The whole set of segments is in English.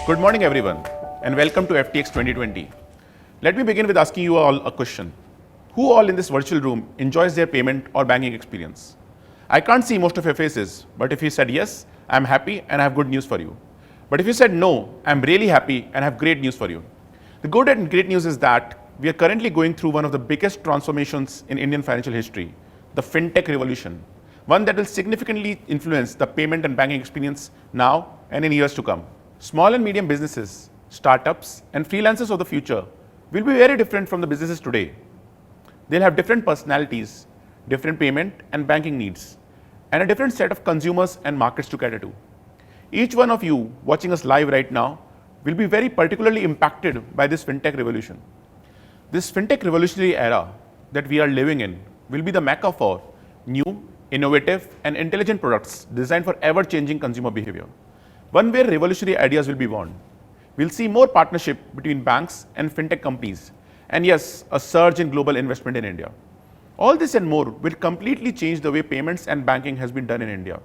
Good morning, everyone, and welcome to FTX 2020. Let me begin with asking you all a question. Who all in this virtual room enjoys their payment or banking experience? I can't see most of your faces, but if you said yes, I'm happy and I have good news for you. But if you said no, I'm really happy and I have great news for you. The good and great news is that we are currently going through one of the biggest transformations in Indian financial history, the fintech revolution, one that will significantly influence the payment and banking experience now and in years to come. Small and medium businesses, startups, and freelancers of the future will be very different from the businesses today. They'll have different personalities, different payment and banking needs, and a different set of consumers and markets to cater to. Each one of you watching us live right now will be very particularly impacted by this fintech revolution. This fintech revolutionary era that we are living in will be the mecca for new, innovative, and intelligent products designed for ever-changing consumer behavior. One where revolutionary ideas will be born. We'll see more partnership between banks and fintech companies, and yes, a surge in global investment in India. All this and more will completely change the way payments and banking has been done in India.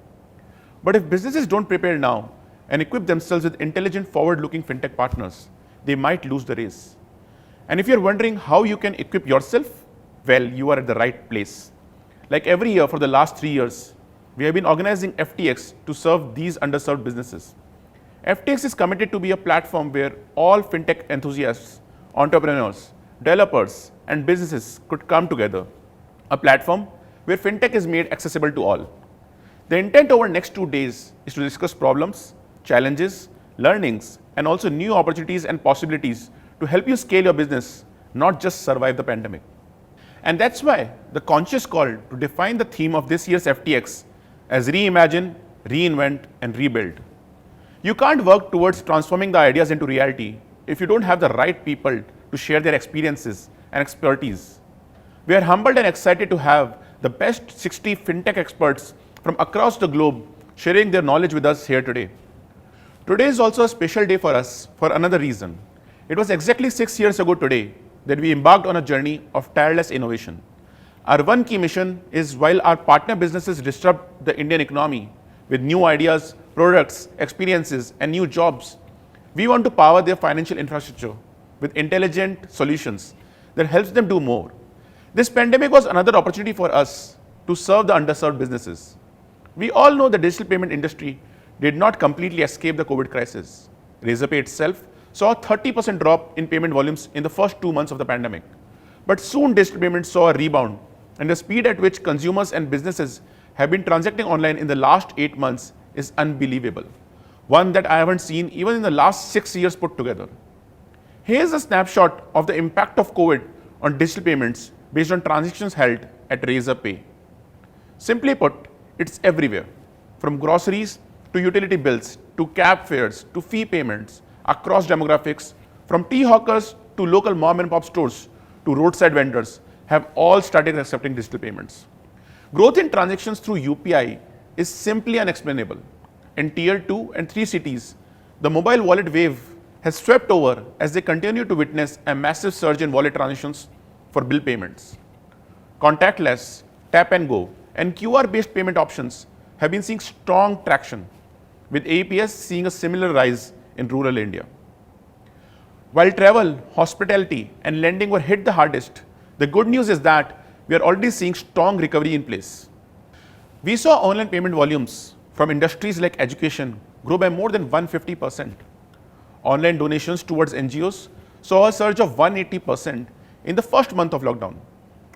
But if businesses don't prepare now and equip themselves with intelligent, forward-looking fintech partners, they might lose the race. And if you're wondering how you can equip yourself, well, you are at the right place. Like every year for the last 3 years, we have been organizing FTX to serve these underserved businesses. FTX is committed to be a platform where all fintech enthusiasts, entrepreneurs, developers, and businesses could come together. A platform where fintech is made accessible to all. The intent over the next 2 days is to discuss problems, challenges, learnings, and also new opportunities and possibilities to help you scale your business, not just survive the pandemic. And that's why the conscious call to define the theme of this year's FTX as reimagine, reinvent, and rebuild. You can't work towards transforming the ideas into reality if you don't have the right people to share their experiences and expertise. We are humbled and excited to have the best 60 fintech experts from across the globe sharing their knowledge with us here today. Today is also a special day for us for another reason. It was exactly 6 years ago today that we embarked on a journey of tireless innovation. Our one key mission is while our partner businesses disrupt the Indian economy with new ideas, products, experiences, and new jobs, we want to power their financial infrastructure with intelligent solutions that helps them do more. This pandemic was another opportunity for us to serve the underserved businesses. We all know the digital payment industry did not completely escape the COVID crisis. Razorpay itself saw a 30% drop in payment volumes in the first 2 months of the pandemic. But soon digital payments saw a rebound, and the speed at which consumers and businesses have been transacting online in the last 8 months is unbelievable. One that I haven't seen even in the last 6 years put together. Here's a snapshot of the impact of COVID on digital payments based on transactions held at Razorpay. Simply put, it's everywhere, from groceries to utility bills, to cab fares, to fee payments, across demographics, from tea hawkers to local mom and pop stores to roadside vendors have all started accepting digital payments. Growth in transactions through UPI is simply unexplainable. In tier 2 and 3 cities, the mobile wallet wave has swept over as they continue to witness a massive surge in wallet transactions for bill payments. Contactless, tap and go, and QR-based payment options have been seeing strong traction, with AEPS seeing a similar rise in rural India. While travel, hospitality, and lending were hit the hardest, the good news is that we are already seeing strong recovery in place. We saw online payment volumes from industries like education grow by more than 150%. Online donations towards NGOs saw a surge of 180% in the first month of lockdown.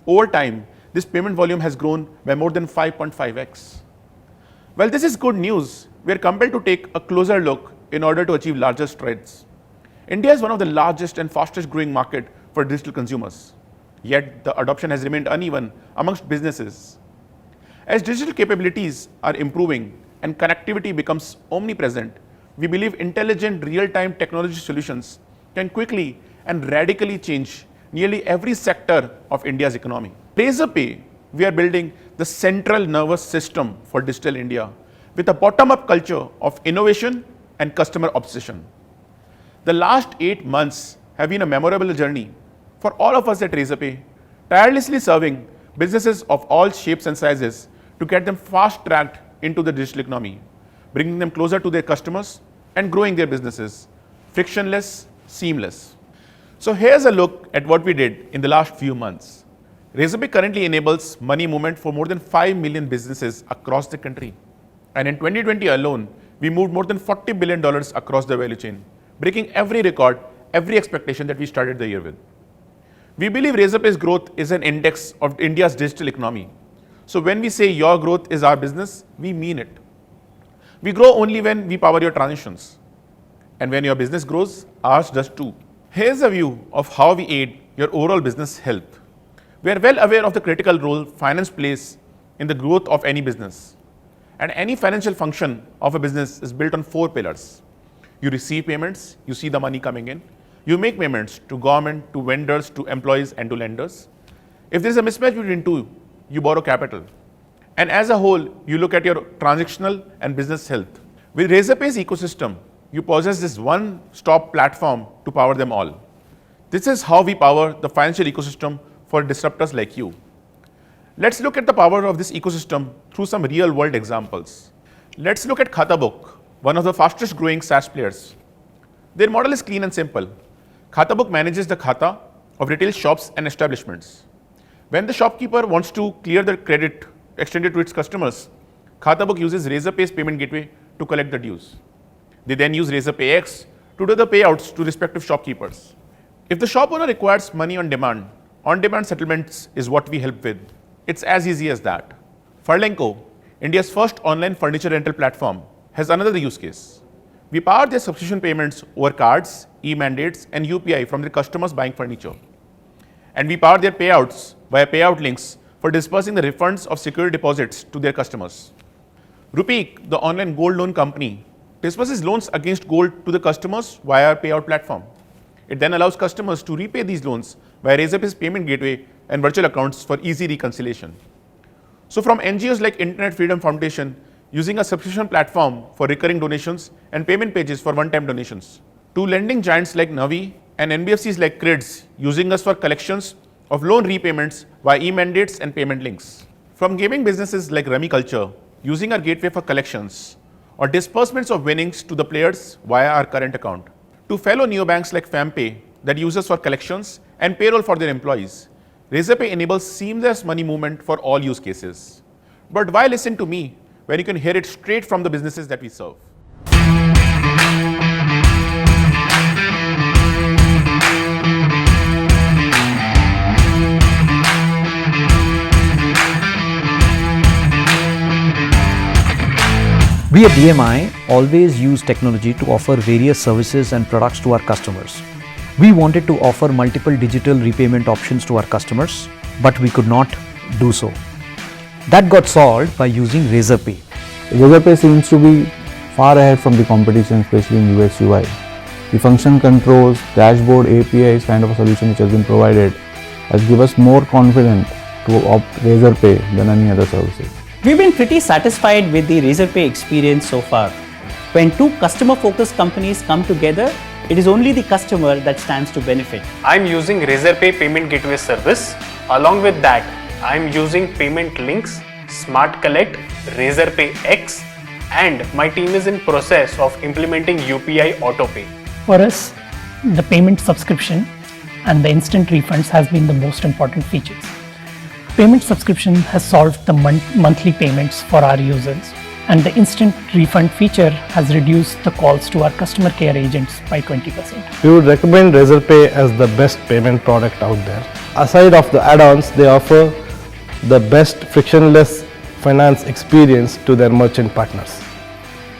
Over time, this payment volume has grown by more than 5.5x. While this is good news, we are compelled to take a closer look in order to achieve larger strides. India is one of the largest and fastest growing market for digital consumers. Yet the adoption has remained uneven amongst businesses. As digital capabilities are improving and connectivity becomes omnipresent, we believe intelligent real-time technology solutions can quickly and radically change nearly every sector of India's economy. Razorpay, we are building the central nervous system for digital India with a bottom-up culture of innovation and customer obsession. The last 8 months have been a memorable journey for all of us at Razorpay, tirelessly serving businesses of all shapes and sizes to get them fast-tracked into the digital economy, bringing them closer to their customers and growing their businesses, frictionless, seamless. So here's a look at what we did in the last few months. Razorpay currently enables money movement for more than 5 million businesses across the country. And in 2020 alone, we moved more than $40 billion across the value chain, breaking every record, every expectation that we started the year with. We believe Razorpay's growth is an index of India's digital economy. So when we say your growth is our business, we mean it. We grow only when we power your transitions. And when your business grows, ours does too. Here's a view of how we aid your overall business health. We are well aware of the critical role finance plays in the growth of any business. And any financial function of a business is built on 4 pillars. You receive payments, you see the money coming in. You make payments to government, to vendors, to employees, and to lenders. If there is a mismatch between two, you borrow capital. And as a whole, you look at your transactional and business health. With Razorpay's ecosystem, you possess this one-stop platform to power them all. This is how we power the financial ecosystem for disruptors like you. Let's look at the power of this ecosystem through some real-world examples. Let's look at Khatabook, one of the fastest growing SaaS players. Their model is clean and simple. Khatabook manages the khata of retail shops and establishments. When the shopkeeper wants to clear the credit extended to its customers, Khatabook uses Razorpay's payment gateway to collect the dues. They then use Razorpay X to do the payouts to respective shopkeepers. If the shop owner requires money on-demand settlements is what we help with. It's as easy as that. Furlenco, India's first online furniture rental platform, has another use case. We power their subscription payments over cards, e-mandates, and UPI from their customers buying furniture. And we power their payouts via payout links for dispersing the refunds of security deposits to their customers. Rupeek, the online gold loan company, disperses loans against gold to the customers via our payout platform. It then allows customers to repay these loans via Razorpay's payment gateway and virtual accounts for easy reconciliation. So from NGOs like Internet Freedom Foundation, using a subscription platform for recurring donations and payment pages for one-time donations, to lending giants like Navi and NBFCs like Crids, using us for collections of loan repayments via e-mandates and payment links. From gaming businesses like Rummy Culture, using our gateway for collections, or disbursements of winnings to the players via our current account, to fellow neobanks like FamPay that use us for collections and payroll for their employees. Razorpay enables seamless money movement for all use cases. But why listen to me when you can hear it straight from the businesses that we serve? We at DMI always use technology to offer various services and products to our customers. We wanted to offer multiple digital repayment options to our customers, but we could not do so. That got solved by using Razorpay. Razorpay seems to be far ahead from the competition, especially in UX UI. The function controls, dashboard, APIs kind of a solution which has been provided has given us more confidence to opt Razorpay than any other services. We've been pretty satisfied with the Razorpay experience so far. When two customer-focused companies come together, it is only the customer that stands to benefit. I'm using Razorpay Payment Gateway service. Along with that, I'm using Payment Links, Smart Collect, Razorpay X, and my team is in process of implementing UPI AutoPay. For us, the payment subscription and the instant refunds has been the most important features. Payment subscription has solved the monthly payments for our users, and the instant refund feature has reduced the calls to our customer care agents by 20%. We would recommend Razorpay as the best payment product out there. Aside of the add-ons, they offer the best frictionless finance experience to their merchant partners.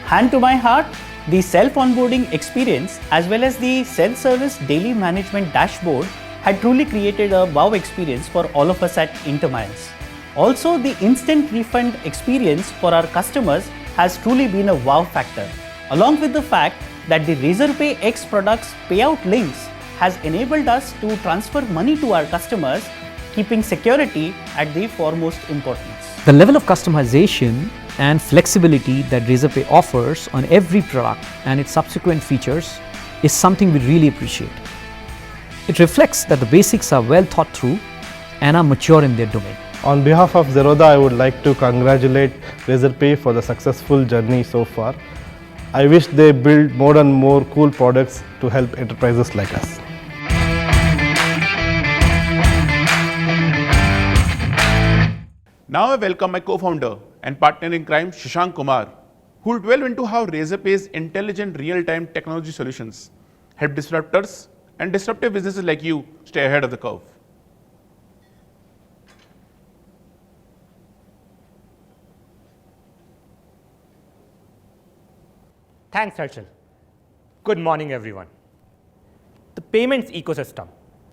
Hand to my heart, the self-onboarding experience as well as the self-service daily management dashboard had truly created a wow experience for all of us at Intermiles. Also, the instant refund experience for our customers has truly been a wow factor, along with the fact that the Razorpay X products payout links has enabled us to transfer money to our customers, keeping security at the foremost importance. The level of customization and flexibility that Razorpay offers on every product and its subsequent features is something we really appreciate. It reflects that the basics are well thought through and are mature in their domain. On behalf of Zerodha, I would like to congratulate Razorpay for the successful journey so far. I wish they build more and more cool products to help enterprises like us. Now I welcome my co-founder and partner in crime, Shashank Kumar, who will delve into how Razorpay's intelligent real-time technology solutions help disruptors and disruptive businesses like you stay ahead of the curve. Thanks, Harshal. Good morning, everyone. The payments ecosystem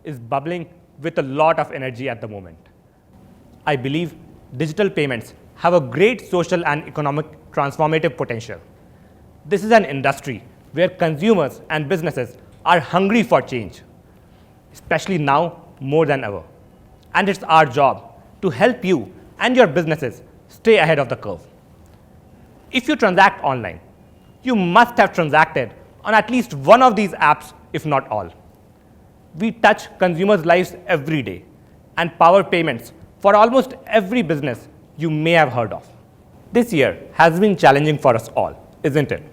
is bubbling with a lot of energy at the moment. I believe digital payments have a great social and economic transformative potential. This is an industry where consumers and businesses are hungry for change, especially now more than ever. And it's our job to help you and your businesses stay ahead of the curve. If you transact online, you must have transacted on at least one of these apps, if not all. We touch consumers' lives every day and power payments for almost every business you may have heard of. This year has been challenging for us all, isn't it?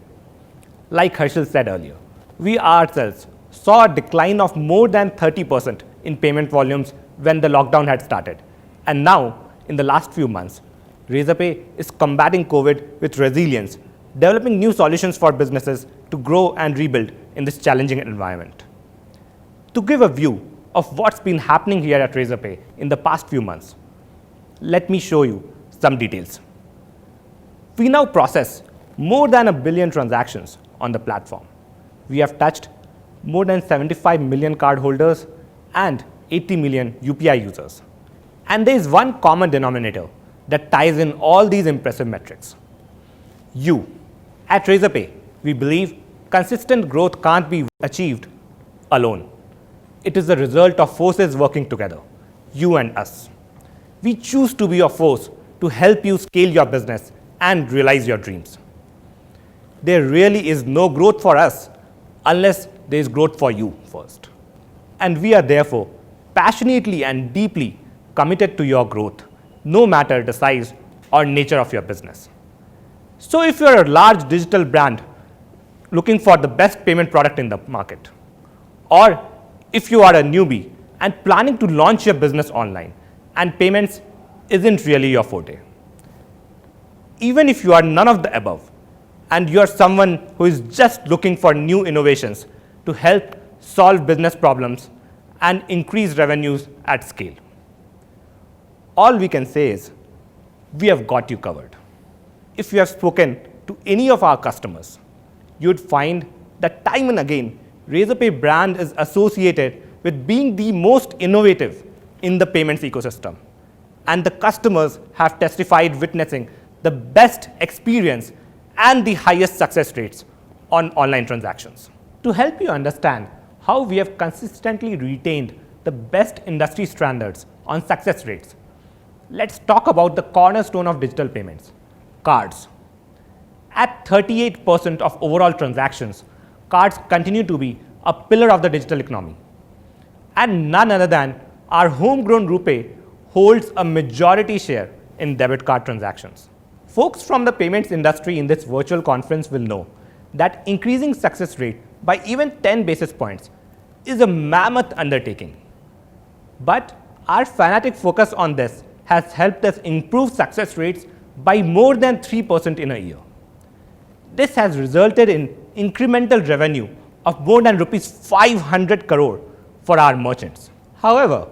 Like Harshal said earlier, we ourselves saw a decline of more than 30% in payment volumes when the lockdown had started. And now, in the last few months, Razorpay is combating COVID with resilience, developing new solutions for businesses to grow and rebuild in this challenging environment. To give a view of what's been happening here at Razorpay in the past few months, let me show you some details. We now process more than 1 billion transactions on the platform. We have touched more than 75 million cardholders and 80 million UPI users. And there is one common denominator that ties in all these impressive metrics. You. At Razorpay, we believe consistent growth can't be achieved alone. It is the result of forces working together, you and us. We choose to be a force to help you scale your business and realize your dreams. There really is no growth for us unless there is growth for you first. And we are therefore passionately and deeply committed to your growth, no matter the size or nature of your business. So if you're a large digital brand looking for the best payment product in the market, or if you are a newbie and planning to launch your business online and payments isn't really your forte, even if you are none of the above and you are someone who is just looking for new innovations to help solve business problems and increase revenues at scale, all we can say is we have got you covered. If you have spoken to any of our customers, you would find that time and again, Razorpay brand is associated with being the most innovative in the payments ecosystem. And the customers have testified witnessing the best experience and the highest success rates on online transactions. To help you understand how we have consistently retained the best industry standards on success rates, let's talk about the cornerstone of digital payments, cards. At 38% of overall transactions, cards continue to be a pillar of the digital economy. And none other than our homegrown RuPay holds a majority share in debit card transactions. Folks from the payments industry in this virtual conference will know that increasing success rate by even 10 basis points is a mammoth undertaking. But our fanatic focus on this has helped us improve success rates by more than 3% in a year. This has resulted in incremental revenue of more than rupees 500 crore for our merchants. However,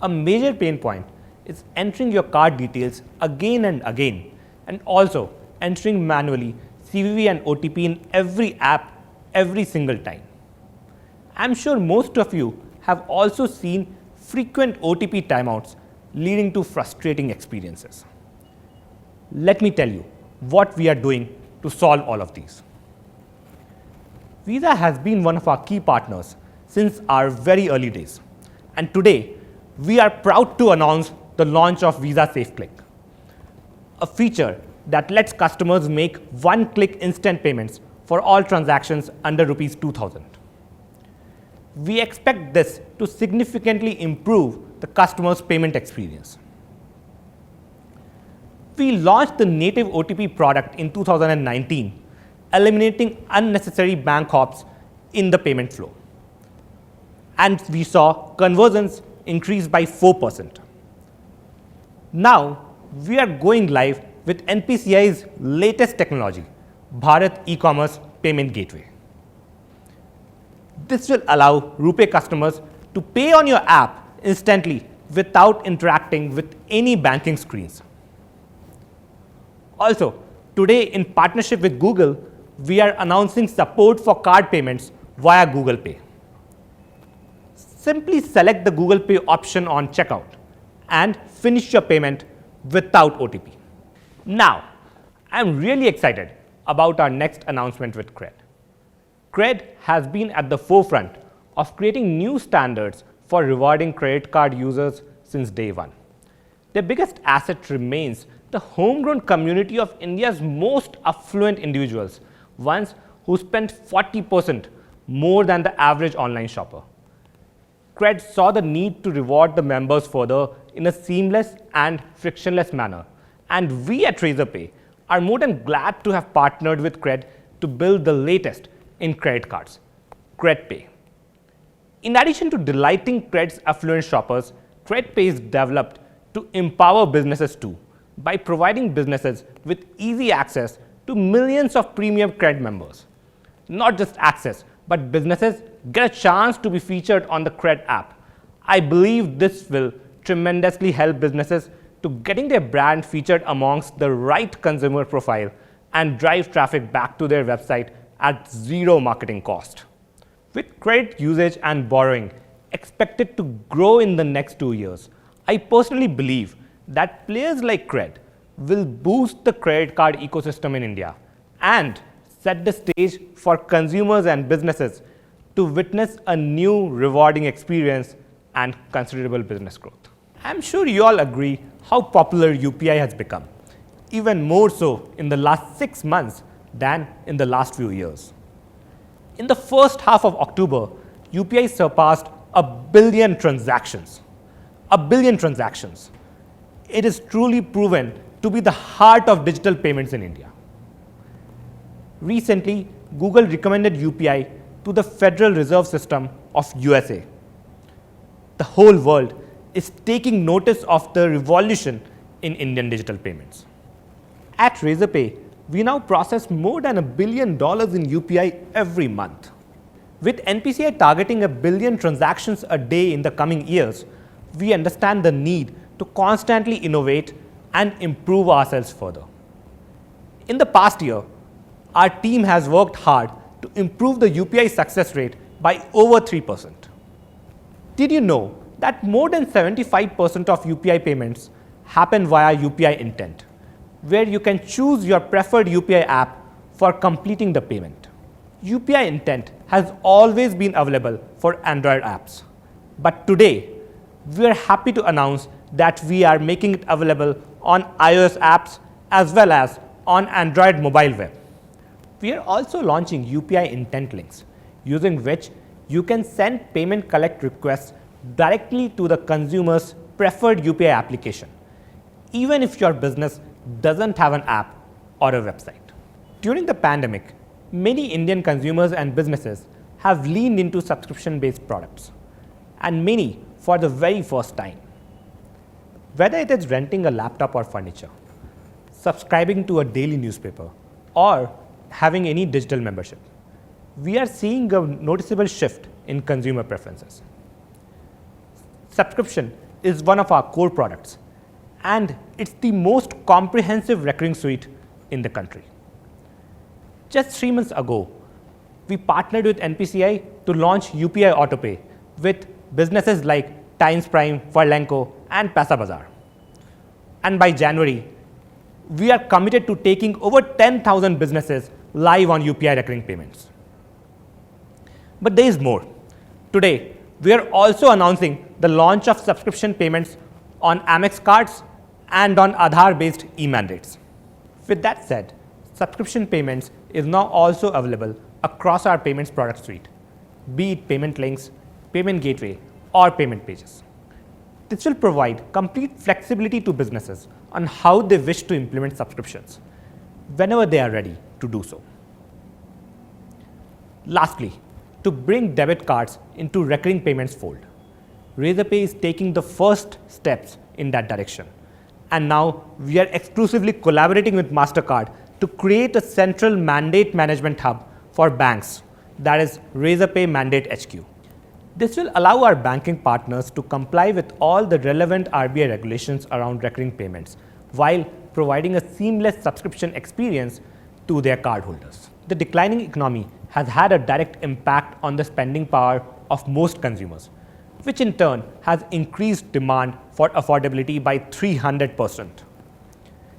a major pain point is entering your card details again and again, and also entering manually CVV and OTP in every app every single time. I'm sure most of you have also seen frequent OTP timeouts leading to frustrating experiences. Let me tell you what we are doing to solve all of these. Visa has been one of our key partners since our very early days. And today, we are proud to announce the launch of Visa SafeClick, a feature that lets customers make one-click instant payments for all transactions under rupees 2,000. We expect this to significantly improve the customer's payment experience. We launched the native OTP product in 2019 eliminating unnecessary bank hops in the payment flow. And we saw conversions increase by 4%. Now, we are going live with NPCI's latest technology, Bharat E-commerce Payment Gateway. This will allow RuPay customers to pay on your app instantly without interacting with any banking screens. Also, today in partnership with Google, we are announcing support for card payments via Google Pay. Simply select the Google Pay option on checkout and finish your payment without OTP. Now, I'm really excited about our next announcement with Cred. Cred has been at the forefront of creating new standards for rewarding credit card users since day one. Their biggest asset remains the homegrown community of India's most affluent individuals, ones who spend 40% more than the average online shopper. Cred saw the need to reward the members further in a seamless and frictionless manner, and we at Razorpay are more than glad to have partnered with Cred to build the latest in credit cards, CredPay. In addition to delighting Cred's affluent shoppers, CredPay is developed to empower businesses too, by providing businesses with easy access to millions of premium Cred members. Not just access, but businesses get a chance to be featured on the Cred app. I believe this will tremendously help businesses to getting their brand featured amongst the right consumer profile and drive traffic back to their website at zero marketing cost. With credit usage and borrowing expected to grow in the next 2 years, I personally believe that players like Cred will boost the credit card ecosystem in India and set the stage for consumers and businesses to witness a new rewarding experience and considerable business growth. I'm sure you all agree how popular UPI has become, even more so in the last 6 months than in the last few years. In the first half of October, UPI surpassed 1 billion transactions. 1 billion transactions. It is truly proven to be the heart of digital payments in India. Recently, Google recommended UPI to the Federal Reserve System of USA. The whole world is taking notice of the revolution in Indian digital payments. At Razorpay, we now process more than $1 billion in UPI every month. With NPCI targeting 1 billion transactions a day in the coming years, we understand the need to constantly innovate and improve ourselves further. In the past year, our team has worked hard to improve the UPI success rate by over 3%. Did you know that more than 75% of UPI payments happen via UPI intent, where you can choose your preferred UPI app for completing the payment? UPI intent has always been available for Android apps, but today we are happy to announce that we are making it available on iOS apps as well as on Android mobile web. We are also launching UPI intent links, using which you can send payment collect requests directly to the consumer's preferred UPI application, even if your business doesn't have an app or a website. During the pandemic, many Indian consumers and businesses have leaned into subscription-based products, and many for the very first time. Whether it is renting a laptop or furniture, subscribing to a daily newspaper, or having any digital membership, we are seeing a noticeable shift in consumer preferences. Subscription is one of our core products, and it's the most comprehensive recurring suite in the country. Just 3 months ago, we partnered with NPCI to launch UPI Autopay with businesses like Times Prime, Furlenco, and Paisabazaar. And by January, we are committed to taking over 10,000 businesses live on UPI recurring payments. But there is more. Today, we are also announcing the launch of subscription payments on Amex cards and on Aadhaar-based e-mandates. With that said, subscription payments is now also available across our payments product suite, be it payment links, payment gateway, or payment pages. This will provide complete flexibility to businesses on how they wish to implement subscriptions, whenever they are ready to do so. Lastly, to bring debit cards into recurring payments fold, Razorpay is taking the first steps in that direction. And now we are exclusively collaborating with MasterCard to create a central mandate management hub for banks, that is Razorpay Mandate HQ. This will allow our banking partners to comply with all the relevant RBI regulations around recurring payments while providing a seamless subscription experience to their cardholders. The declining economy has had a direct impact on the spending power of most consumers, which in turn has increased demand for affordability by 300%.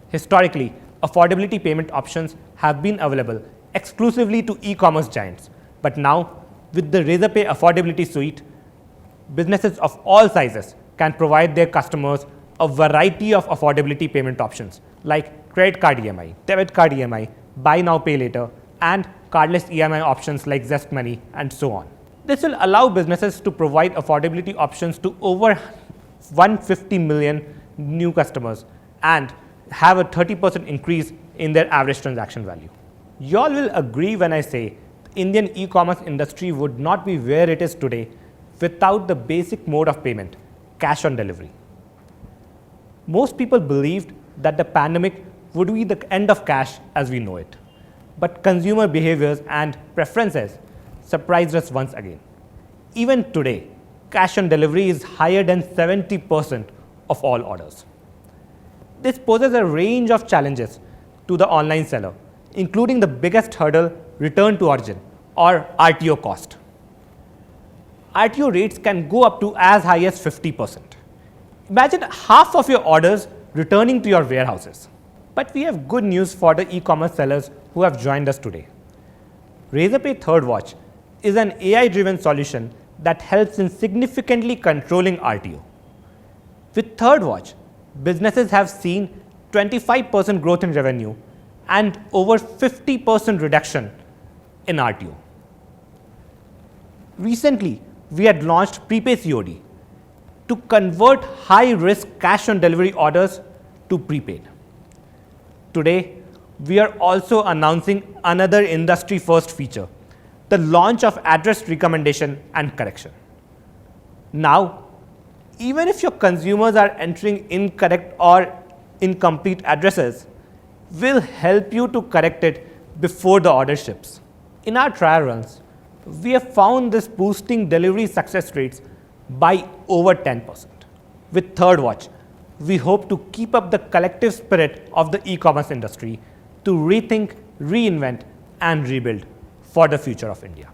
Historically, affordability payment options have been available exclusively to e-commerce giants, but now with the Razorpay Affordability Suite, businesses of all sizes can provide their customers a variety of affordability payment options like credit card EMI, debit card EMI, buy now pay later, and cardless EMI options like Zest Money and so on. This will allow businesses to provide affordability options to over 150 million new customers and have a 30% increase in their average transaction value. You all will agree when I say the Indian e-commerce industry would not be where it is today without the basic mode of payment, cash on delivery. Most people believed that the pandemic would be the end of cash as we know it. But consumer behaviors and preferences surprised us once again. Even today, cash on delivery is higher than 70% of all orders. This poses a range of challenges to the online seller, including the biggest hurdle, return to origin or RTO cost. RTO rates can go up to as high as 50%. Imagine half of your orders returning to your warehouses. But we have good news for the e-commerce sellers who have joined us today. Razorpay ThirdWatch is an AI-driven solution that helps in significantly controlling RTO. With ThirdWatch, businesses have seen 25% growth in revenue and over 50% reduction in RTO. Recently, we had launched Prepay COD to convert high-risk cash-on-delivery orders to prepaid. Today, we are also announcing another industry-first feature, the launch of address recommendation and correction. Now, even if your consumers are entering incorrect or incomplete addresses, we'll help you to correct it before the order ships. In our trial runs, we have found this boosting delivery success rates by over 10%. With ThirdWatch, we hope to keep up the collective spirit of the e-commerce industry to rethink, reinvent, and rebuild for the future of India.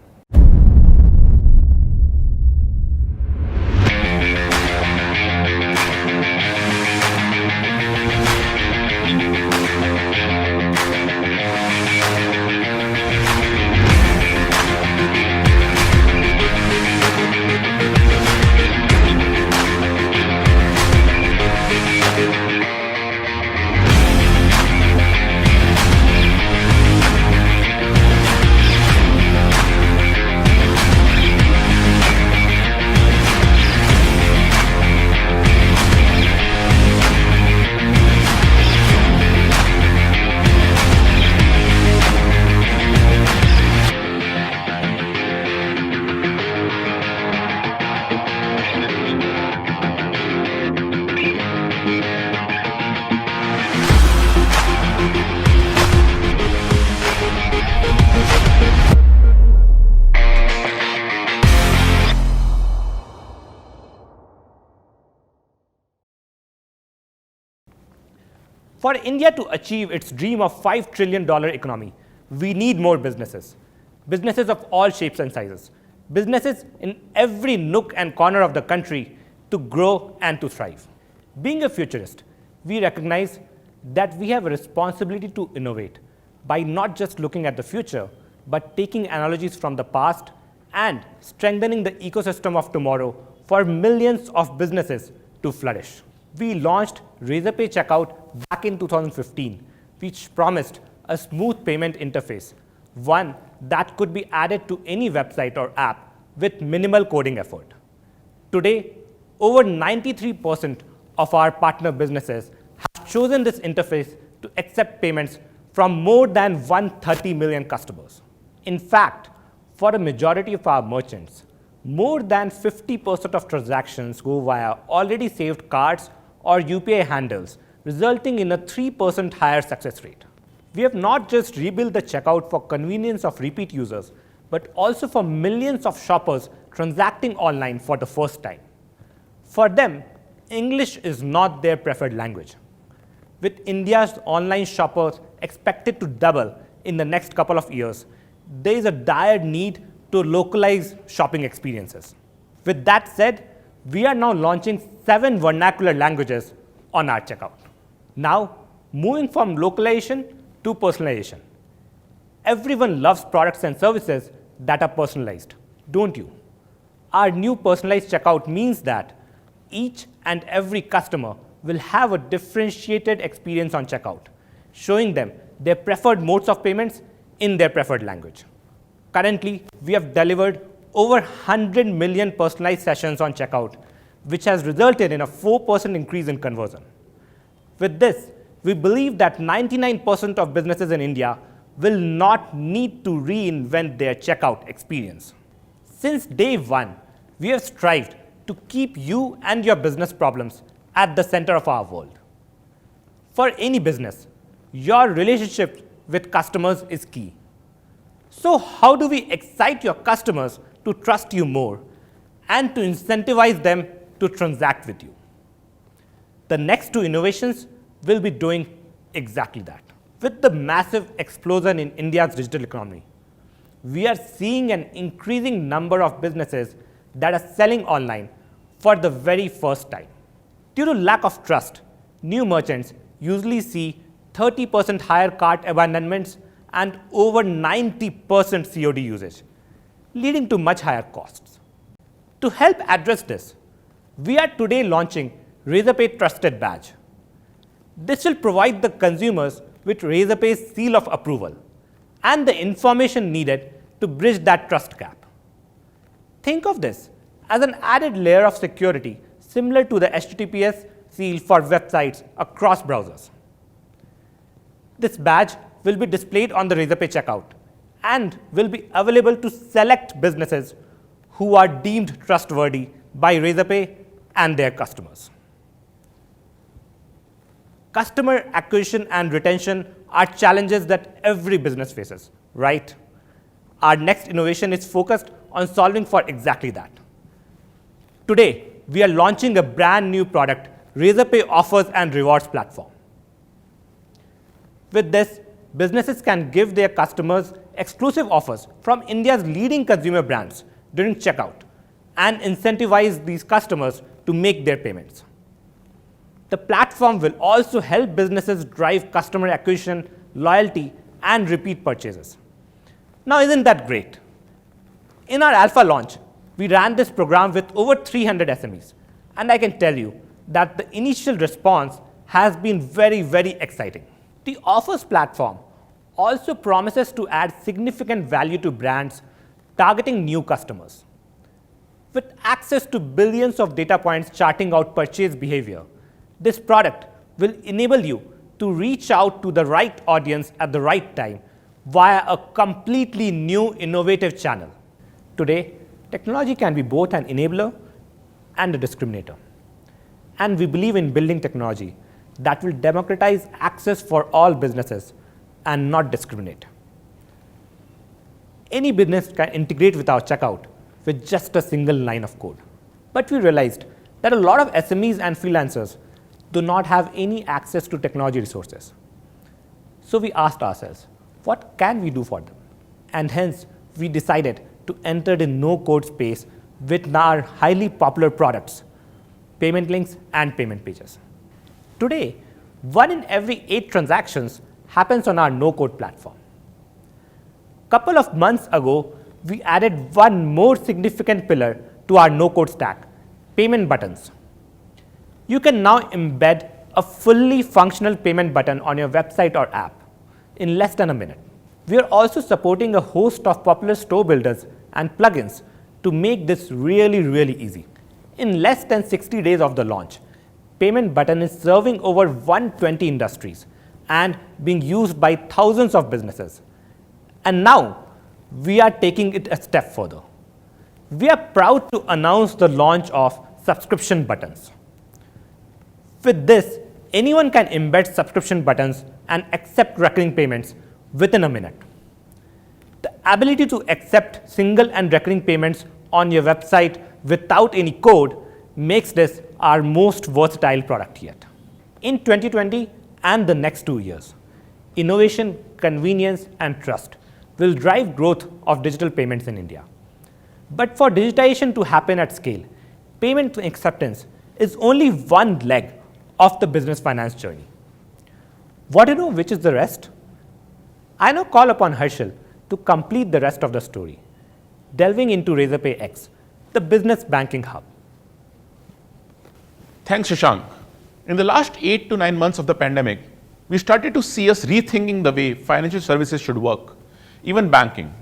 For India to achieve its dream of $5 trillion economy, we need more businesses. Businesses of all shapes and sizes. Businesses in every nook and corner of the country to grow and to thrive. Being a futurist, we recognize that we have a responsibility to innovate by not just looking at the future, but taking analogies from the past and strengthening the ecosystem of tomorrow for millions of businesses to flourish. We launched Razorpay Checkout back in 2015, which promised a smooth payment interface, one that could be added to any website or app with minimal coding effort. Today, over 93% of our partner businesses have chosen this interface to accept payments from more than 130 million customers. In fact, For a majority of our merchants, more than 50% of transactions go via already saved cards or UPI handles, resulting in a 3% higher success rate. We have not just rebuilt the checkout for convenience of repeat users, but also for millions of shoppers transacting online for the first time. For them, English is not their preferred language. With India's online shoppers expected to double in the next couple of years, there is a dire need to localize shopping experiences. With that said, we are now launching 7 vernacular languages on our checkout. Now, moving from localization to personalization. Everyone loves products and services that are personalized, don't you? Our new personalized checkout means that each and every customer will have a differentiated experience on checkout, showing them their preferred modes of payments in their preferred language. Currently, we have delivered over 100 million personalized sessions on checkout, which has resulted in a 4% increase in conversion. With this, we believe that 99% of businesses in India will not need to reinvent their checkout experience. Since day one, we have strived to keep you and your business problems at the center of our world. For any business, your relationship with customers is key. So how do we excite your customers to trust you more and to incentivize them to transact with you? The next 2 innovations will be doing exactly that. With the massive explosion in India's digital economy, we are seeing an increasing number of businesses that are selling online for the very first time. Due to lack of trust, new merchants usually see 30% higher cart abandonments and over 90% COD usage, leading to much higher costs. To help address this, we are today launching Razorpay Trusted Badge. This will provide the consumers with Razorpay's seal of approval and the information needed to bridge that trust gap. Think of this as an added layer of security similar to the HTTPS seal for websites across browsers. This badge will be displayed on the Razorpay checkout and will be available to select businesses who are deemed trustworthy by Razorpay and their customers. Customer acquisition and retention are challenges that every business faces, right? Our next innovation is focused on solving for exactly that. Today, we are launching a brand new product, Razorpay Offers and Rewards Platform. With this, businesses can give their customers exclusive offers from India's leading consumer brands during checkout and incentivize these customers to make their payments. The platform will also help businesses drive customer acquisition, loyalty, and repeat purchases. Now, isn't that great? In our alpha launch, we ran this program with over 300 SMEs, and I can tell you that the initial response has been very, very exciting. The Offers platform also promises to add significant value to brands targeting new customers. With access to billions of data points charting out purchase behavior, this product will enable you to reach out to the right audience at the right time via a completely new innovative channel. Today, technology can be both an enabler and a discriminator. And we believe in building technology that will democratize access for all businesses and not discriminate. Any business can integrate with our checkout with just a single line of code. But we realized that a lot of SMEs and freelancers do not have any access to technology resources. So we asked ourselves, what can we do for them? And hence, we decided to enter the no-code space with our highly popular products, payment links and payment pages. Today, 1 in every 8 transactions happens on our no-code platform. Couple of months ago, we added one more significant pillar to our no-code stack, payment buttons. You can now embed a fully functional payment button on your website or app in less than a minute. We are also supporting a host of popular store builders and plugins to make this really, really easy. In less than 60 days of the launch, payment button is serving over 120 industries and being used by thousands of businesses. And now, we are taking it a step further. We are proud to announce the launch of subscription buttons. With this, anyone can embed subscription buttons and accept recurring payments within a minute. The ability to accept single and recurring payments on your website without any code makes this our most versatile product yet. In 2020 and the next 2 years, innovation, convenience, and trust will drive growth of digital payments in India. But for digitization to happen at scale, payment acceptance is only one leg of the business finance journey. Want to know which is the rest? I now call upon Harshal to complete the rest of the story, delving into Razorpay X, the business banking hub. Thanks, Shashank. In the last 8 to 9 months of the pandemic, we started to see us rethinking the way financial services should work, even banking.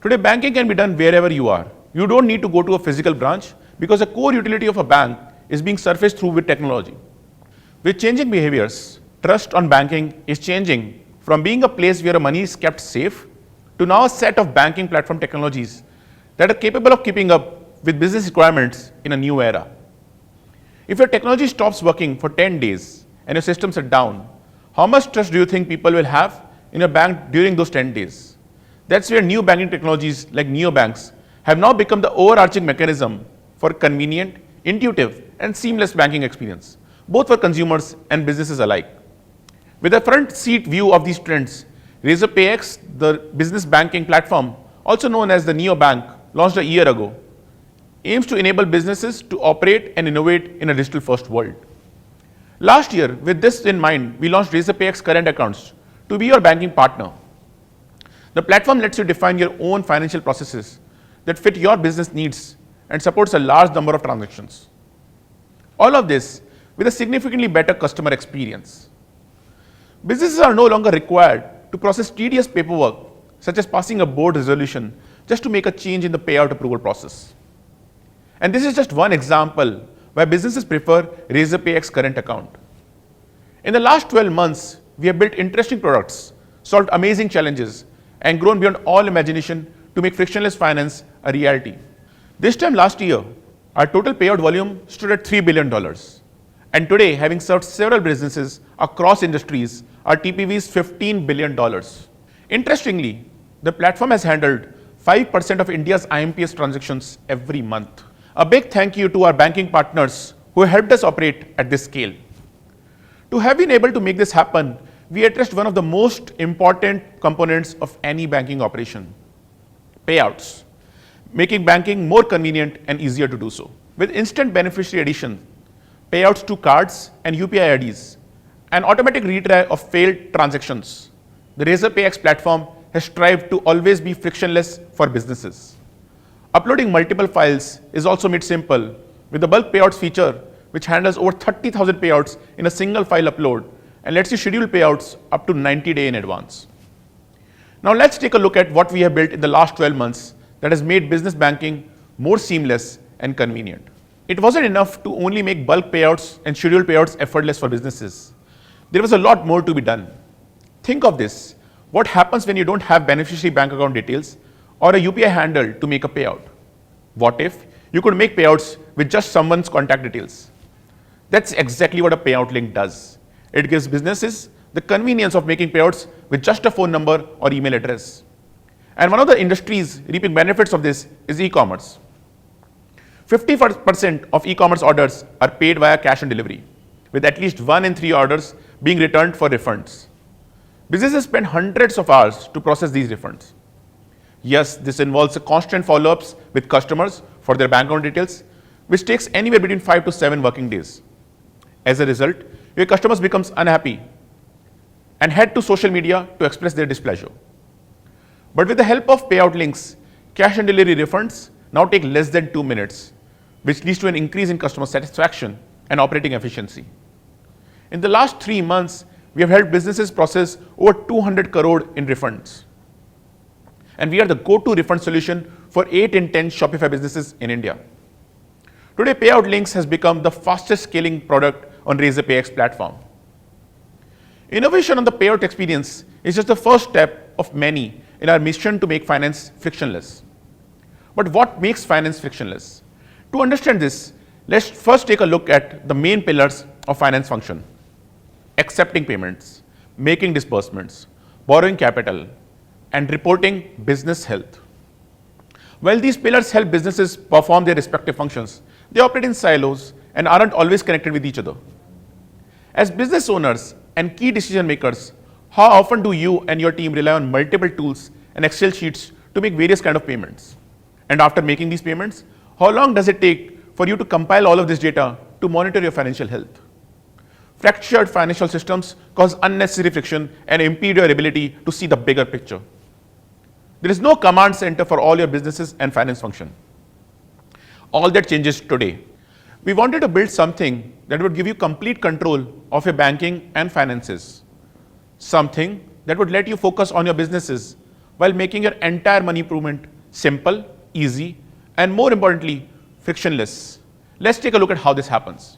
Today, banking can be done wherever you are. You don't need to go to a physical branch because the core utility of a bank is being surfaced through with technology. With changing behaviors, trust on banking is changing from being a place where money is kept safe to now a set of banking platform technologies that are capable of keeping up with business requirements in a new era. If your technology stops working for 10 days and your systems are down, how much trust do you think people will have in a bank during those 10 days? That's where new banking technologies like neobanks have now become the overarching mechanism for convenient, intuitive, and seamless banking experience, both for consumers and businesses alike. With a front seat view of these trends, Razorpay X, the business banking platform, also known as the neobank, launched a year ago, aims to enable businesses to operate and innovate in a digital-first world. Last year, with this in mind, we launched Razorpay X Current Accounts to be your banking partner. The platform lets you define your own financial processes that fit your business needs and supports a large number of transactions. All of this with a significantly better customer experience. Businesses are no longer required to process tedious paperwork, such as passing a board resolution, just to make a change in the payout approval process. And this is just one example why businesses prefer Razorpay X Current Account. In the last 12 months, we have built interesting products, solved amazing challenges, and grown beyond all imagination to make frictionless finance a reality. This time last year, our total payout volume stood at $3 billion. And today, having served several businesses across industries, our TPV is $15 billion. Interestingly, the platform has handled 5% of India's IMPS transactions every month. A big thank you to our banking partners who helped us operate at this scale. To have been able to make this happen, we addressed one of the most important components of any banking operation: payouts, making banking more convenient and easier to do so. With instant beneficiary addition, payouts to cards and UPI IDs, and automatic retry of failed transactions, the Razorpay X platform has strived to always be frictionless for businesses. Uploading multiple files is also made simple with the bulk payouts feature, which handles over 30,000 payouts in a single file upload and lets you schedule payouts up to 90 days in advance. Now let's take a look at what we have built in the last 12 months that has made business banking more seamless and convenient. It wasn't enough to only make bulk payouts and scheduled payouts effortless for businesses. There was a lot more to be done. Think of this: what happens when you don't have beneficiary bank account details or a UPI handle to make a payout? What if you could make payouts with just someone's contact details? That's exactly what a payout link does. It gives businesses the convenience of making payouts with just a phone number or email address. And one of the industries reaping benefits of this is e-commerce. 50% of e-commerce orders are paid via cash on delivery, with at least 1 in 3 orders being returned for refunds. Businesses spend hundreds of hours to process these refunds. Yes, this involves a constant follow-ups with customers for their bank account details, which takes anywhere between 5 to 7 working days. As a result, your customers becomes unhappy and head to social media to express their displeasure. But with the help of payout links, cash on delivery refunds now take less than 2 minutes, which leads to an increase in customer satisfaction and operating efficiency. In the last 3 months, we have helped businesses process over 200 crore in refunds. And we are the go-to refund solution for 8 in 10 Shopify businesses in India. Today, Payout Links has become the fastest scaling product on Razorpay X platform. Innovation on the payout experience is just the first step of many in our mission to make finance frictionless. But what makes finance frictionless? To understand this, let's first take a look at the main pillars of finance function: accepting payments, making disbursements, borrowing capital, and reporting business health. While these pillars help businesses perform their respective functions, they operate in silos and aren't always connected with each other. As business owners and key decision makers, how often do you and your team rely on multiple tools and Excel sheets to make various kinds of payments? And after making these payments, how long does it take for you to compile all of this data to monitor your financial health? Fractured financial systems cause unnecessary friction and impede your ability to see the bigger picture. There is no command center for all your businesses and finance function. All that changes today. We wanted to build something that would give you complete control of your banking and finances. Something that would let you focus on your businesses while making your entire money movement simple, easy, and more importantly, frictionless. Let's take a look at how this happens.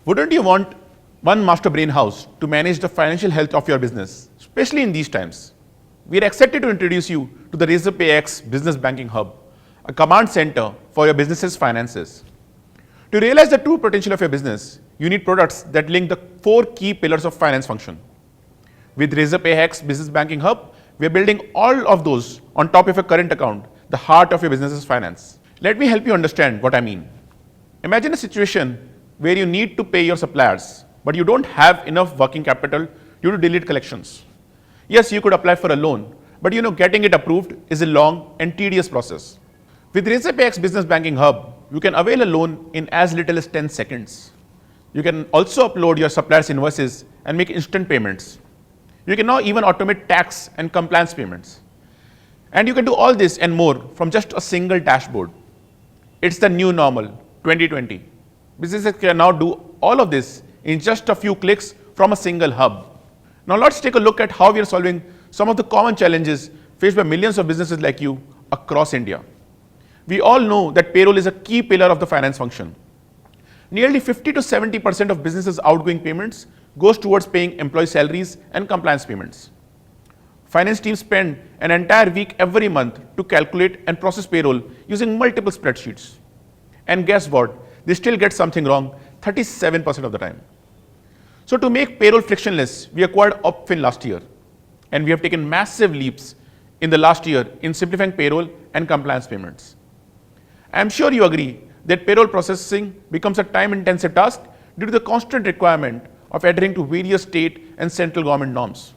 Wouldn't you want one master brain house to manage the financial health of your business, especially in these times? We are excited to introduce you to the Razorpay X Business Banking Hub, a command center for your business's finances. To realize the true potential of your business, you need products that link the 4 key pillars of finance function. With Razorpay X Business Banking Hub, we are building all of those on top of your current account, the heart of your business's finance. Let me help you understand what I mean. Imagine a situation where you need to pay your suppliers, but you don't have enough working capital due to delayed collections. Yes, you could apply for a loan, but getting it approved is a long and tedious process. With Razorpay X Business Banking Hub, you can avail a loan in as little as 10 seconds. You can also upload your suppliers' invoices and make instant payments. You can now even automate tax and compliance payments. And you can do all this and more from just a single dashboard. It's the new normal, 2020. Businesses can now do all of this in just a few clicks from a single hub. Now let's take a look at how we are solving some of the common challenges faced by millions of businesses like you across India. We all know that payroll is a key pillar of the finance function. Nearly 50 to 70% of businesses' outgoing payments goes towards paying employee salaries and compliance payments. Finance teams spend an entire week every month to calculate and process payroll using multiple spreadsheets. And guess what? They still get something wrong 37% of the time. So to make payroll frictionless, we acquired Opfin last year. And we have taken massive leaps in the last year in simplifying payroll and compliance payments. I am sure you agree that payroll processing becomes a time-intensive task due to the constant requirement of adhering to various state and central government norms.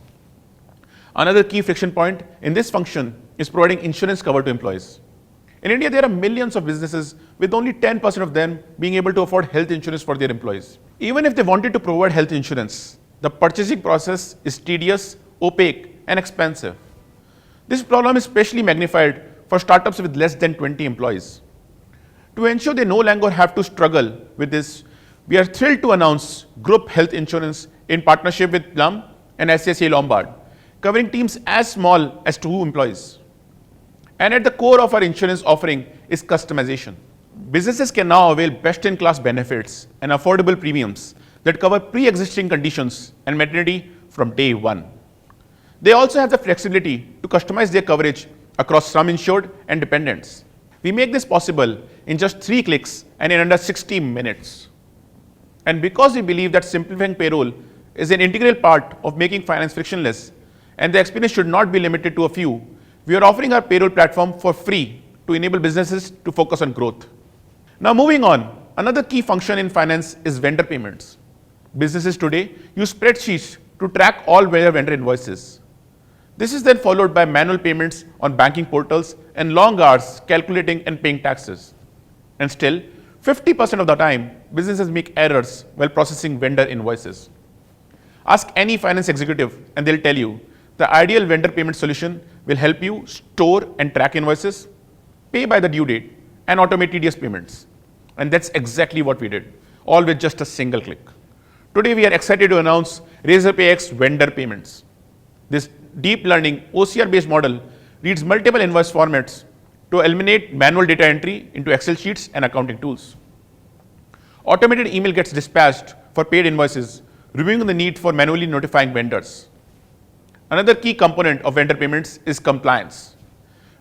Another key friction point in this function is providing insurance cover to employees. In India, there are millions of businesses with only 10% of them being able to afford health insurance for their employees. Even if they wanted to provide health insurance, the purchasing process is tedious, opaque, and expensive. This problem is especially magnified for startups with less than 20 employees. To ensure they no longer have to struggle with this, we are thrilled to announce group health insurance in partnership with Plum and SSA Lombard, covering teams as small as 2 employees. And at the core of our insurance offering is customization. Businesses can now avail best-in-class benefits and affordable premiums that cover pre-existing conditions and maternity from day one. They also have the flexibility to customize their coverage across sum insured and dependents. We make this possible in just 3 clicks and in under 60 minutes. And because we believe that simplifying payroll is an integral part of making finance frictionless, and the experience should not be limited to a few, we are offering our payroll platform for free to enable businesses to focus on growth. Now moving on, another key function in finance is vendor payments. Businesses today use spreadsheets to track all their vendor invoices. This is then followed by manual payments on banking portals and long hours calculating and paying taxes. And still, 50% of the time, businesses make errors while processing vendor invoices. Ask any finance executive and they'll tell you the ideal vendor payment solution will help you store and track invoices, pay by the due date, and automate tedious payments. And that's exactly what we did, all with just a single click. Today, we are excited to announce Razorpay X Vendor Payments. This deep learning OCR-based model reads multiple invoice formats to eliminate manual data entry into Excel sheets and accounting tools. Automated email gets dispatched for paid invoices, removing the need for manually notifying vendors. Another key component of vendor payments is compliance.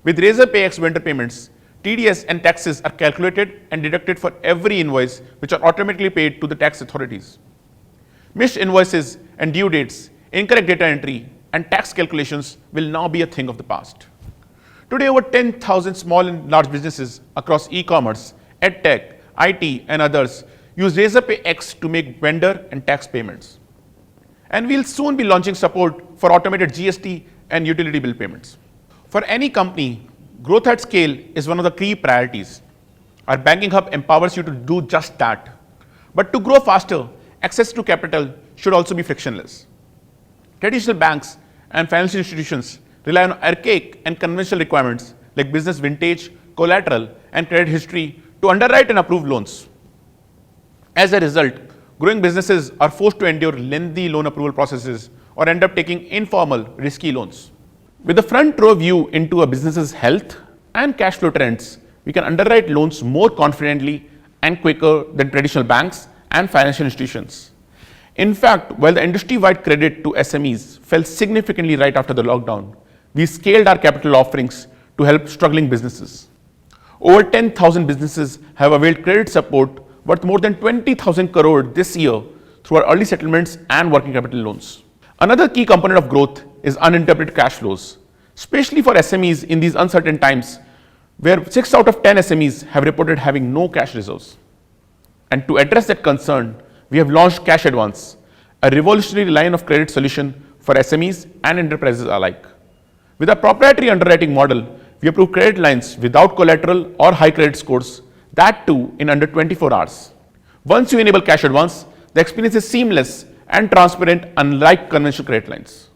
With Razorpay X Vendor Payments, TDS and taxes are calculated and deducted for every invoice, which are automatically paid to the tax authorities. Missed invoices and due dates, incorrect data entry, and tax calculations will now be a thing of the past. Today, over 10,000 small and large businesses across e-commerce, edtech, IT, and others use Razorpay X to make vendor and tax payments. And we'll soon be launching support for automated GST and utility bill payments. For any company, growth at scale is one of the key priorities. Our banking hub empowers you to do just that. But to grow faster, access to capital should also be frictionless. Traditional banks and financial institutions rely on archaic and conventional requirements like business vintage, collateral, and credit history to underwrite and approve loans. As a result, growing businesses are forced to endure lengthy loan approval processes or end up taking informal, risky loans. With a front row view into a business's health and cash flow trends, we can underwrite loans more confidently and quicker than traditional banks and financial institutions. In fact, while the industry-wide credit to SMEs fell significantly right after the lockdown, we scaled our capital offerings to help struggling businesses. Over 10,000 businesses have availed credit support worth more than 20,000 crore this year through our early settlements and working capital loans. Another key component of growth is uninterrupted cash flows, especially for SMEs in these uncertain times, where 6 out of 10 SMEs have reported having no cash reserves. And to address that concern, we have launched Cash Advance, a revolutionary line of credit solution for SMEs and enterprises alike. With our proprietary underwriting model, we approve credit lines without collateral or high credit scores, that too in under 24 hours. Once you enable Cash Advance, the experience is seamless and transparent, unlike conventional credit lines.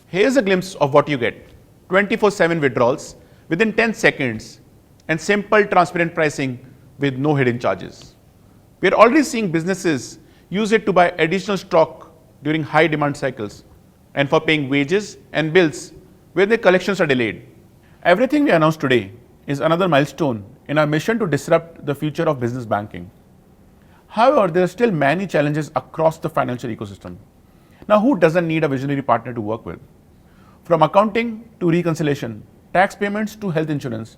Here's a glimpse of what you get: 24/7 withdrawals within 10 seconds and simple, transparent pricing with no hidden charges. We are already seeing businesses use it to buy additional stock during high demand cycles and for paying wages and bills where their collections are delayed. Everything we announced today is another milestone in our mission to disrupt the future of business banking. However, there are still many challenges across the financial ecosystem. Now, who doesn't need a visionary partner to work with? From accounting to reconciliation, tax payments to health insurance,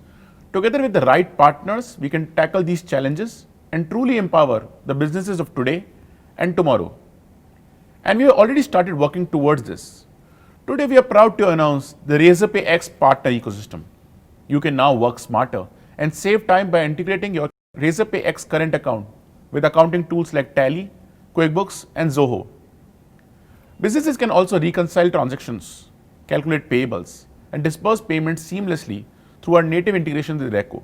together with the right partners, we can tackle these challenges and truly empower the businesses of today and tomorrow. And we have already started working towards this. Today, we are proud to announce the Razorpay X partner ecosystem. You can now work smarter and save time by integrating your Razorpay X current account with accounting tools like Tally, QuickBooks, and Zoho. Businesses can also reconcile transactions, calculate payables, and disperse payments seamlessly through our native integration with Reco.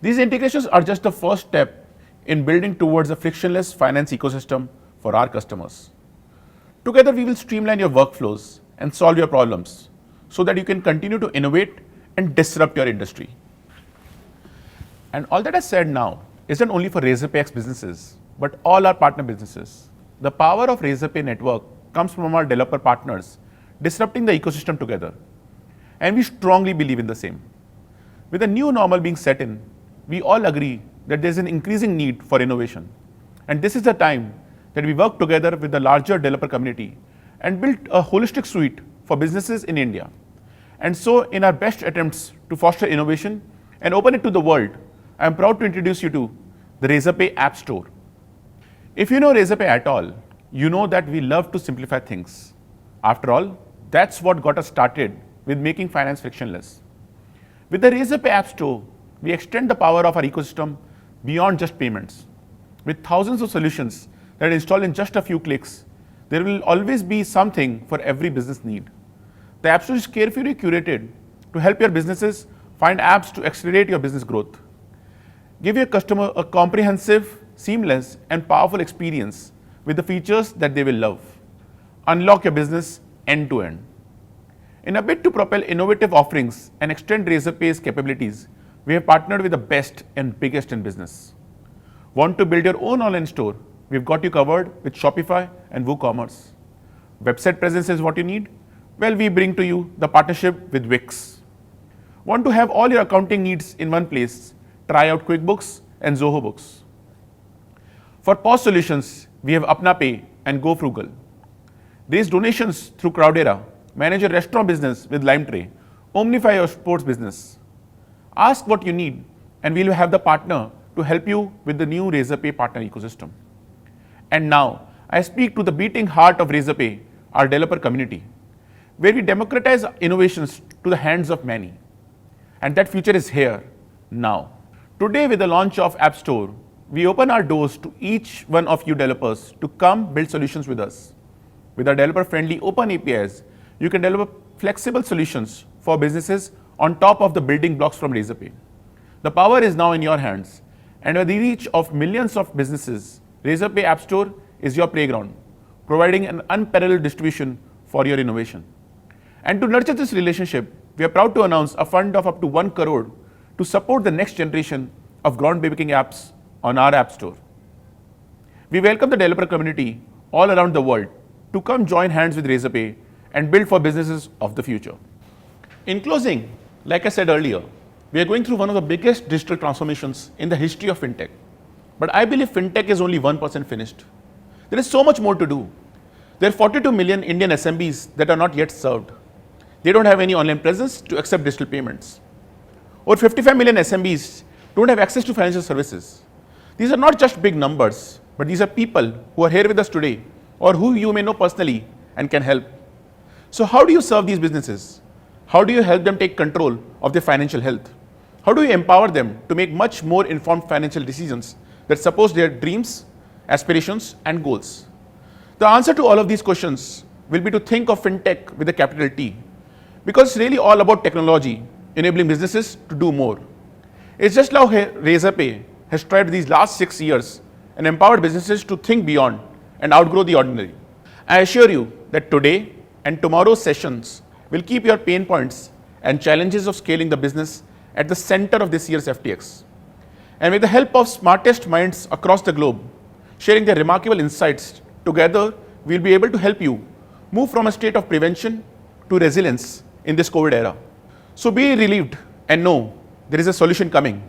These integrations are just the first step in building towards a frictionless finance ecosystem for our customers. Together, we will streamline your workflows and solve your problems so that you can continue to innovate and disrupt your industry. And all that I said now isn't only for Razorpay X businesses, but all our partner businesses. The power of Razorpay network comes from our developer partners disrupting the ecosystem together. And we strongly believe in the same. With the new normal being set in, we all agree that there's an increasing need for innovation. And this is the time that we work together with the larger developer community and build a holistic suite for businesses in India. And so, in our best attempts to foster innovation and open it to the world, I am proud to introduce you to the Razorpay App Store. If you know Razorpay at all, you know that we love to simplify things. After all, that's what got us started with making finance frictionless. With the Razorpay App Store, we extend the power of our ecosystem beyond just payments. With thousands of solutions that install in just a few clicks, there will always be something for every business need. The App Store is carefully curated to help your businesses find apps to accelerate your business growth. Give your customer a comprehensive, seamless, and powerful experience with the features that they will love. Unlock your business end to end. In a bid to propel innovative offerings and extend Razorpay's capabilities, we have partnered with the best and biggest in business. Want to build your own online store? We've got you covered with Shopify and WooCommerce. Website presence is what you need? Well, we bring to you the partnership with Wix. Want to have all your accounting needs in one place? Try out QuickBooks and Zoho Books. For POS solutions, we have ApnaPay and GoFrugal. Raise donations through Crowdera. Manage your restaurant business with LimeTray. Omnify your sports business. Ask what you need, and we'll have the partner to help you with the new Razorpay partner ecosystem. And now, I speak to the beating heart of Razorpay, our developer community, where we democratize innovations to the hands of many. And that future is here, now. Today, with the launch of App Store, we open our doors to each one of you developers to come build solutions with us. With our developer-friendly open APIs, you can develop flexible solutions for businesses on top of the building blocks from Razorpay. The power is now in your hands, and with the reach of millions of businesses, Razorpay App Store is your playground, providing an unparalleled distribution for your innovation. And to nurture this relationship, we are proud to announce a fund of up to 1 crore to support the next generation of groundbreaking apps on our App Store. We welcome the developer community all around the world to come join hands with Razorpay and build for businesses of the future. In closing, like I said earlier, we are going through one of the biggest digital transformations in the history of fintech. But I believe fintech is only 1% finished. There is so much more to do. There are 42 million Indian SMBs that are not yet served. They don't have any online presence to accept digital payments. Over 55 million SMBs don't have access to financial services. These are not just big numbers, but these are people who are here with us today or who you may know personally and can help. So how do you serve these businesses? How do you help them take control of their financial health? How do you empower them to make much more informed financial decisions that support their dreams, aspirations, and goals? The answer to all of these questions will be to think of fintech with a capital T, because it's really all about technology enabling businesses to do more. It's just how Razorpay has tried these last 6 years and empowered businesses to think beyond and outgrow the ordinary. I assure you that today and tomorrow's sessions will keep your pain points and challenges of scaling the business at the center of this year's FTX. And with the help of smartest minds across the globe, sharing their remarkable insights, together we'll be able to help you move from a state of prevention to resilience in this COVID era. So be relieved and know there is a solution coming.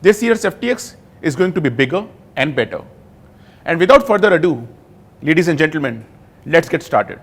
This year's FTX is going to be bigger and better. And without further ado, ladies and gentlemen, let's get started.